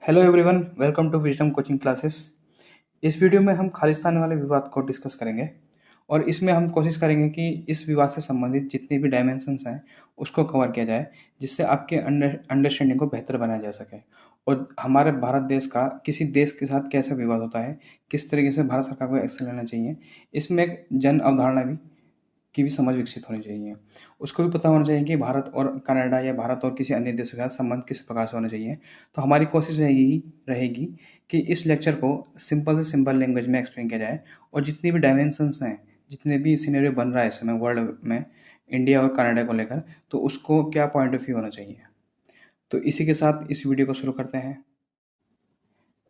Hello everyone, welcome to Wisdom Coaching Classes. इस video में हम खालिस्तान वाले विवाद को डिस्कस करेंगे और इसमें हम कोशिश करेंगे कि इस विवाद से संबंधित जितने भी डायमेंशंस हैं उसको कवर किया जाए, जिससे आपके अंडरस्टैंडिंग को बेहतर बनाया जा सके। और हमारे भारत देश का किसी देश के साथ कैसा विवाद होता है, किस तरीके से भारत सरकार को एक्शन लेना चाहिए, इसमें एक जन अवधारणा की भी समझ विकसित होनी चाहिए। उसको भी पता होना चाहिए कि भारत और कनाडा या भारत और किसी अन्य देश के साथ संबंध किस प्रकार से होना चाहिए। तो हमारी कोशिश रहेगी रहेगी कि इस लेक्चर को सिंपल से सिंपल लैंग्वेज में एक्सप्लेन किया जाए और जितनी भी डायमेंशंस हैं, जितने भी सिनेरियो बन रहा है इस समय वर्ल्ड में इंडिया और कनाडा को लेकर, तो उसको क्या पॉइंट ऑफ व्यू होना चाहिए। तो इसी के साथ इस वीडियो को शुरू करते हैं।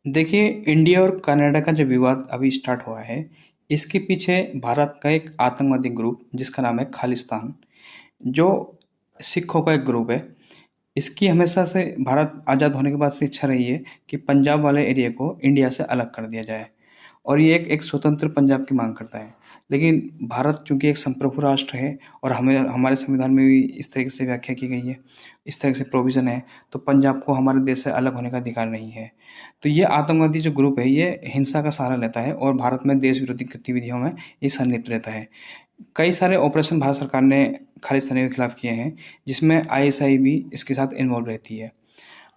देखिए, इंडिया और कनाडा का जो विवाद अभी स्टार्ट हुआ है, इसके पीछे भारत का एक आतंकवादी ग्रुप जिसका नाम है खालिस्तान, जो सिखों का एक ग्रुप है। इसकी हमेशा से भारत आज़ाद होने के बाद से इच्छा रही है कि पंजाब वाले एरिया को इंडिया से अलग कर दिया जाए और ये एक स्वतंत्र पंजाब की मांग करता है। लेकिन भारत चूंकि एक संप्रभु राष्ट्र है और हमें हमारे संविधान में भी इस तरीके से व्याख्या की गई है, इस तरह से प्रोविज़न है, तो पंजाब को हमारे देश से अलग होने का अधिकार नहीं है। तो ये आतंकवादी जो ग्रुप है, ये हिंसा का सहारा लेता है और भारत में देश विरोधी गतिविधियों में ये संलिप्त रहता है। कई सारे ऑपरेशन भारत सरकार ने खालिस्तानी के खिलाफ किए हैं, जिसमें आईएसआई भी इसके साथ इन्वॉल्व रहती है।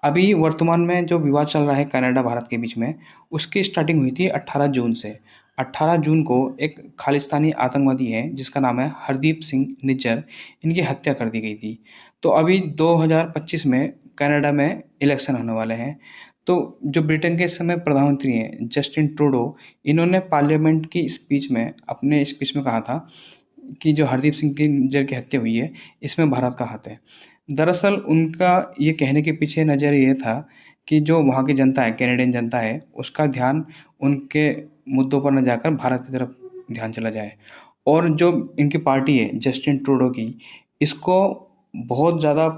अभी वर्तमान में जो विवाद चल रहा है कनाडा भारत के बीच में, उसकी स्टार्टिंग हुई थी 18 जून से। 18 जून को एक खालिस्तानी आतंकवादी है जिसका नाम है हरदीप सिंह निज्जर, इनकी हत्या कर दी गई थी। तो अभी 2025 में कनाडा में इलेक्शन होने वाले हैं। तो जो ब्रिटेन के इस समय प्रधानमंत्री हैं जस्टिन ट्रूडो, इन्होंने पार्लियामेंट की स्पीच में अपने स्पीच में कहा था कि जो हरदीप सिंह की निज्जर की हत्या हुई है, इसमें भारत का हाथ है। दरअसल उनका ये कहने के पीछे नज़रिया ये था कि जो वहाँ की जनता है, कैनेडियन जनता है, उसका ध्यान उनके मुद्दों पर न जाकर भारत की तरफ ध्यान चला जाए। और जो इनकी पार्टी है जस्टिन ट्रूडो की, इसको बहुत ज़्यादा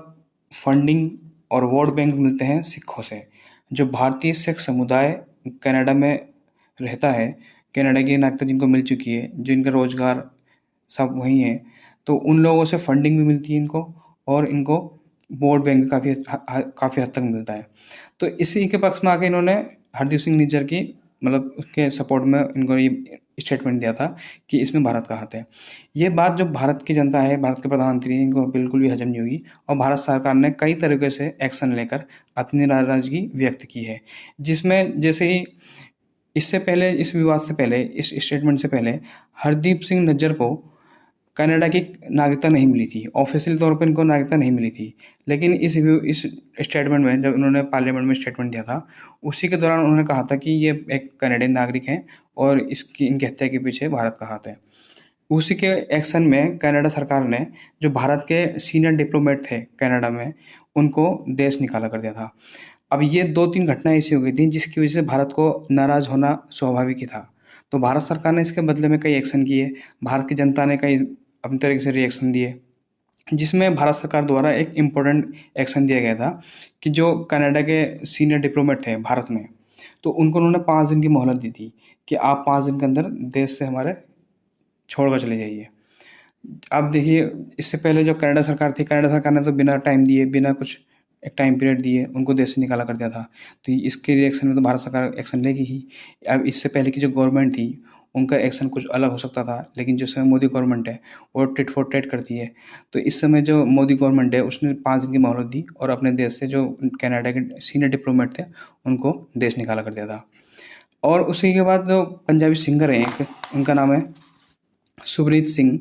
फंडिंग और वोट बैंक मिलते हैं सिखों से। जो भारतीय सिख समुदाय कनाडा में रहता है, कनाडा की नागरिकता जिनको मिल चुकी है, जो इनका रोजगार सब वही हैं, तो उन लोगों से फंडिंग भी मिलती है इनको और इनको वोट बैंक भी काफ़ी हद तक मिलता है। तो इसी के पक्ष में आके इन्होंने हरदीप सिंह निज्जर की मतलब उसके सपोर्ट में इनको ये स्टेटमेंट दिया था कि इसमें भारत का हाथ है। ये बात जो भारत की जनता है, भारत के प्रधानमंत्री हैं, इनको बिल्कुल भी हजम नहीं हुई और भारत सरकार ने कई तरीके से एक्शन लेकर अपनी नाराजगी व्यक्त की है। जिसमें जैसे ही इससे पहले, इस विवाद से पहले, इस स्टेटमेंट से पहले हरदीप सिंह निज्जर को कनाडा की नागरिकता नहीं मिली थी, ऑफिशियल तौर पर इनको नागरिकता नहीं मिली थी। लेकिन इस स्टेटमेंट में, जब उन्होंने पार्लियामेंट में स्टेटमेंट दिया था, उसी के दौरान उन्होंने कहा था कि ये एक कनाडियन नागरिक हैं और इनकी हत्या के पीछे भारत का हाथ है। उसी के एक्शन में कनाडा सरकार ने जो भारत के सीनियर डिप्लोमेट थे कनाडा में, उनको देश निकाला कर दिया था। अब ये 2-3 घटनाएं ऐसी हो गई थी जिसकी वजह से भारत को नाराज होना स्वाभाविक ही था। तो भारत सरकार ने इसके बदले में कई एक्शन किए, भारत की जनता ने कई अपनी तरीके से रिएक्शन दिए, जिसमें भारत सरकार द्वारा एक इम्पोर्टेंट एक्शन दिया गया था कि जो कनाडा के सीनियर डिप्लोमेट थे भारत में, तो उनको उन्होंने 5 दिन की मोहलत दी थी कि आप 5 दिन के अंदर देश से हमारे छोड़ कर चले जाइए। अब देखिए, इससे पहले जो कनाडा सरकार ने तो बिना टाइम दिए, बिना कुछ एक टाइम पीरियड दिए उनको देश से निकाला कर दिया था। तो इसके रिएक्शन में तो भारत सरकार एक्शन लेगी ही। अब इससे पहले की जो गवर्नमेंट थी, उनका एक्शन कुछ अलग हो सकता था, लेकिन जो समय मोदी गवर्नमेंट है वो टिट फॉर टैट करती है। तो इस समय जो मोदी गवर्नमेंट है उसने 5 दिन की मोहलत दी और अपने देश से जो कनाडा के सीनियर डिप्लोमेट थे उनको देश निकाला कर दिया था। और उसी के बाद जो पंजाबी सिंगर हैं एक, उनका नाम है सुभनीत सिंह,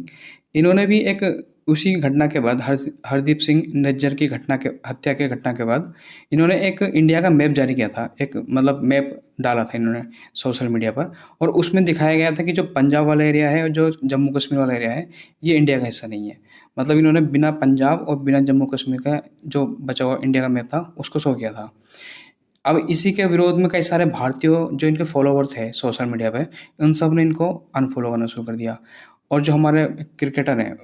इन्होंने भी एक उसी घटना के बाद, हरदीप सिंह निज्जर की हत्या के घटना के बाद, इन्होंने एक इंडिया का मैप जारी किया था। एक मतलब मैप डाला था इन्होंने सोशल मीडिया पर, और उसमें दिखाया गया था कि जो पंजाब वाला एरिया है और जो जम्मू कश्मीर वाला एरिया है, ये इंडिया का हिस्सा नहीं है। मतलब इन्होंने बिना पंजाब और बिना जम्मू कश्मीर का जो बचा हुआ इंडिया का मैप था उसको शो किया था। अब इसी के विरोध में कई सारे भारतीय जो इनके फॉलोवर थे सोशल मीडिया पे, उन सब ने इनको अनफॉलो करना शुरू कर दिया। और जो हमारे क्रिकेटर हैं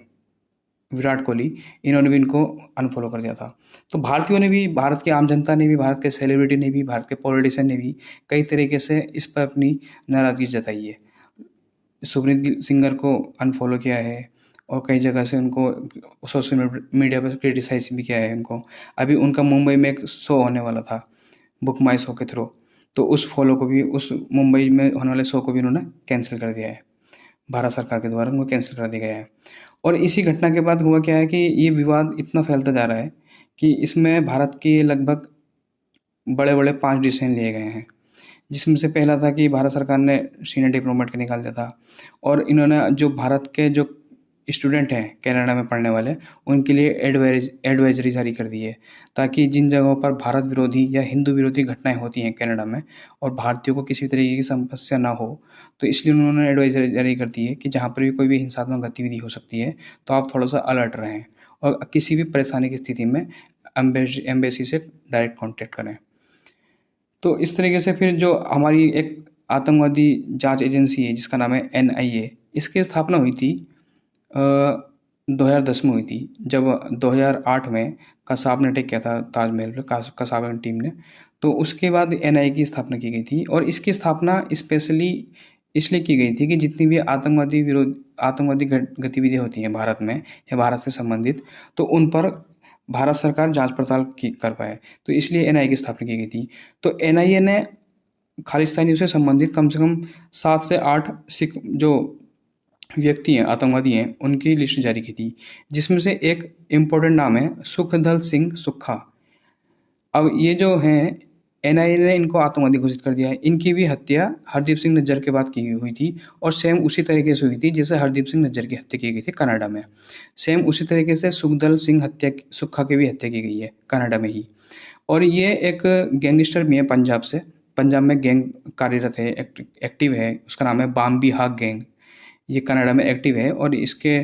विराट कोहली, इन्होंने भी इनको अनफॉलो कर दिया था। तो भारतीयों ने भी, भारत की आम जनता ने भी, भारत के सेलिब्रिटी ने भी, भारत के पॉलिटिशियन ने भी कई तरीके से इस पर अपनी नाराज़गी जताई है। सुब्रीत सिंगर को अनफॉलो किया है और कई जगह से उनको सोशल मीडिया पर क्रिटिसाइज भी किया है उनको। अभी उनका मुंबई में एक शो होने वाला था, बुक माई शो के थ्रू। तो उस फॉलो को भी, उस मुंबई में होने वाले शो को भी उन्होंने कैंसिल कर दिया है, भारत सरकार के द्वारा उनको कैंसिल कर दिया गया है। और इसी घटना के बाद हुआ क्या है कि ये विवाद इतना फैलता जा रहा है कि इसमें भारत के लगभग बड़े बड़े 5 डिसीजन लिए गए हैं, जिसमें से पहला था कि भारत सरकार ने सीनियर डिप्लोमेट के निकाल दिया था, और इन्होंने जो भारत के जो स्टूडेंट हैं कनाडा में पढ़ने वाले, उनके लिए एडवाइजरी जारी कर दी है, ताकि जिन जगहों पर भारत विरोधी या हिंदू विरोधी घटनाएं होती हैं कनाडा में और भारतीयों को किसी भी तरीके की समस्या ना हो, तो इसलिए उन्होंने एडवाइजरी जारी कर दी है कि जहाँ पर भी कोई भी हिंसात्मक गतिविधि हो सकती है तो आप थोड़ा सा अलर्ट रहें, और किसी भी परेशानी की स्थिति में एम्बेसी से डायरेक्ट कॉन्टेक्ट करें। तो इस तरीके से फिर जो हमारी एक आतंकवादी जांच एजेंसी है जिसका नाम है NIA, इसकी स्थापना हुई थी 2010 में हुई थी, जब 2008 में कसाब ने अटैक किया था ताजमहल पर, कसाब की टीम ने। तो उसके बाद NIA की स्थापना की गई थी, और इसकी स्थापना स्पेशली इसलिए की गई थी कि जितनी भी आतंकवादी गतिविधियाँ होती हैं भारत में या भारत से संबंधित, तो उन पर भारत सरकार जांच पड़ताल कर पाए, तो इसलिए NIA की स्थापना की गई थी। तो NIA ने खालिस्तानियों से संबंधित कम से कम 7 से 8 सिख जो व्यक्ति हैं, आतंकवादी हैं, उनकी लिस्ट जारी की थी, जिसमें से एक इम्पोर्टेंट नाम है सुखदल सिंह सुक्खा। अब ये जो हैं, NIA ने इनको आतंकवादी घोषित कर दिया है। इनकी भी हत्या हरदीप सिंह नज्जर के बाद की हुई थी, और सेम उसी तरीके से हुई थी जैसे हरदीप सिंह नज्जर की हत्या की गई थी कनाडा में। सेम उसी तरीके से सुखदल सिंह सुक्खा की भी हत्या की गई है कनाडा में ही। और ये एक गैंगस्टर भी है पंजाब से, पंजाब में गैंग कार्यरत है, एक्टिव है, उसका नाम है बाम्बी हाक गैंग। ये कनाडा में एक्टिव है और इसके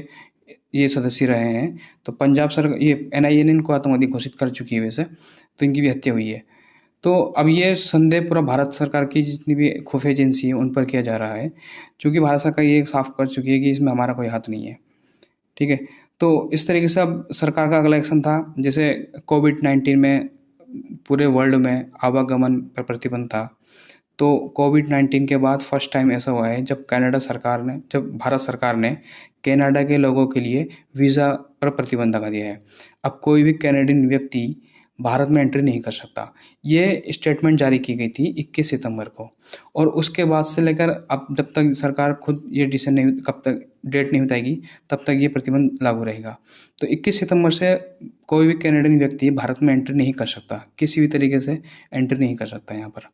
ये सदस्य रहे हैं। तो पंजाब सरकार, ये NIA ने इनको आतंकवादी घोषित कर चुकी है वैसे, तो इनकी भी हत्या हुई है। तो अब ये संदेह पूरा भारत सरकार की जितनी भी खुफिया एजेंसी है उन पर किया जा रहा है, क्योंकि भारत सरकार ये साफ कर चुकी है कि इसमें हमारा कोई हाथ नहीं है। ठीक है, तो इस तरीके से अब सरकार का अगला एक्शन था, जैसे कोविड-19 में पूरे वर्ल्ड में आवागमन पर प्रतिबंध था। तो कोविड-19 के बाद फर्स्ट टाइम ऐसा हुआ है जब भारत सरकार ने कनाडा के लोगों के लिए वीज़ा पर प्रतिबंध लगा दिया है। अब कोई भी कैनेडियन व्यक्ति भारत में एंट्री नहीं कर सकता। ये स्टेटमेंट जारी की गई थी 21 सितंबर को, और उसके बाद से लेकर अब जब तक सरकार खुद ये डिसीजन नहीं, कब तक डेट नहीं बताएगी, तब तक ये प्रतिबंध लागू रहेगा। तो 21 सितंबर से कोई भी कैनेडियन व्यक्ति भारत में एंट्री नहीं कर सकता, किसी भी तरीके से एंट्री नहीं कर सकता यहाँ पर।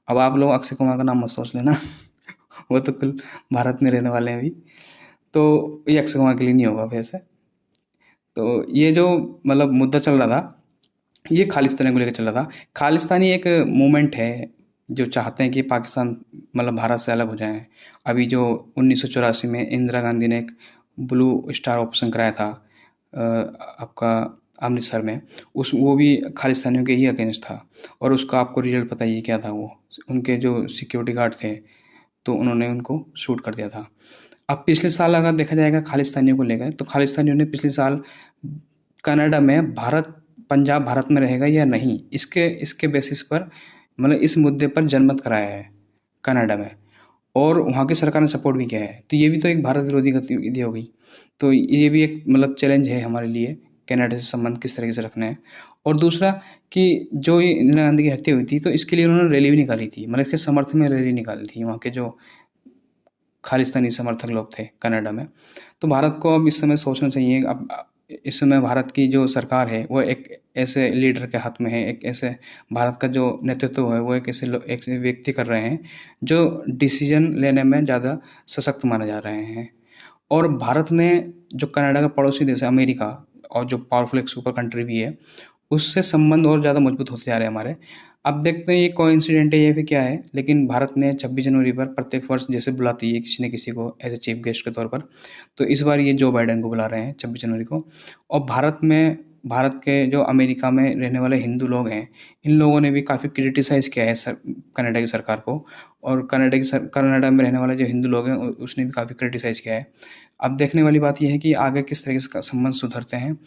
अब आप लोग अक्षय कुमार का नाम मत सोच लेना वो तो कुल भारत में रहने वाले हैं अभी, तो ये अक्षय कुमार के लिए नहीं होगा वैसे। तो ये जो मतलब मुद्दा चल रहा था, ये खालिस्तानी को लेकर चल रहा था। खालिस्तानी एक मूवमेंट है जो चाहते हैं कि पाकिस्तान मतलब भारत से अलग हो जाए। अभी जो 1984 में इंदिरा गांधी ने एक ब्लू स्टार ऑपरेशन कराया था आपका अमृतसर में, वो भी खालिस्तानियों के ही अगेंस्ट था, और उसका आपको रिजल्ट पता ही क्या था। वो उनके जो सिक्योरिटी गार्ड थे तो उन्होंने उनको शूट कर दिया था। अब पिछले साल अगर देखा जाएगा खालिस्तानियों को लेकर, तो खालिस्तानियों ने पिछले साल कनाडा में पंजाब भारत में रहेगा या नहीं, इसके बेसिस पर मतलब इस मुद्दे पर जनमत कराया है कनाडा में, और वहाँ की सरकार ने सपोर्ट भी किया है। तो ये भी तो एक भारत विरोधी गतिविधि हो गई। तो ये भी एक मतलब चैलेंज है हमारे लिए, कनाडा से संबंध किस तरीके से रखना है। और दूसरा कि जो ये इंदिरा गांधी की हत्या हुई थी, तो इसके लिए उन्होंने रैली भी निकाली थी, मतलब इसके समर्थन में रैली निकाली थी वहाँ के जो खालिस्तानी समर्थक लोग थे कनाडा में। तो भारत को अब इस समय सोचना चाहिए, अब इस समय भारत की जो सरकार है वो एक ऐसे लीडर के हाथ में है, एक ऐसे भारत का जो नेतृत्व है वो एक ऐसे व्यक्ति कर रहे हैं जो डिसीजन लेने में ज़्यादा सशक्त माने जा रहे हैं। और भारत ने जो कनाडा का पड़ोसी देश है अमेरिका, और जो पावरफुल एक सुपर कंट्री भी है, उससे संबंध और ज़्यादा मजबूत होते जा रहे हैं हमारे। अब देखते हैं ये कोइंसिडेंट है या फिर क्या है, लेकिन भारत ने 26 जनवरी पर प्रत्येक वर्ष जैसे बुलाती है किसी न किसी को एज ए चीफ गेस्ट के तौर पर, तो इस बार ये जो बाइडेन को बुला रहे हैं 26 जनवरी को। और भारत के जो अमेरिका में रहने वाले हिंदू लोग हैं, इन लोगों ने भी काफ़ी क्रिटिसाइज़ किया है कनाडा की सरकार को, और कनाडा में रहने वाले जो हिंदू लोग हैं उसने भी काफ़ी क्रिटिसाइज़ किया है। अब देखने वाली बात यह है कि आगे किस तरीके से संबंध सुधरते हैं।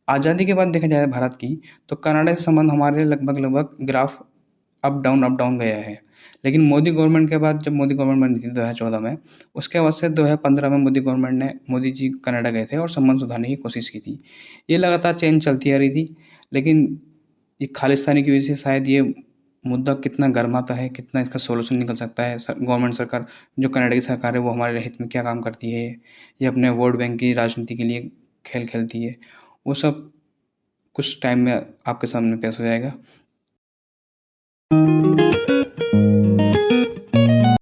आज़ादी के बाद देखा जाए भारत की, तो कनाडा से संबंध हमारे लगभग ग्राफ अप डाउन गया है। लेकिन मोदी गवर्नमेंट के बाद, जब मोदी गवर्नमेंट बनी थी 2014 में, उसके बाद से 2015 में मोदी जी कनाडा गए थे और संबंध सुधारने की कोशिश की थी। ये लगातार चेंज चलती आ रही थी, लेकिन ये खालिस्तानी की वजह से शायद ये मुद्दा कितना गर्माता है, कितना इसका सॉल्यूशन निकल सकता है, गवर्नमेंट सरकार जो कनाडा की सरकार है वो हमारे हित में क्या काम करती है, ये अपने वोट बैंक की राजनीति के लिए खेल खेलती है, वो सब कुछ टाइम में आपके सामने पेश हो जाएगा।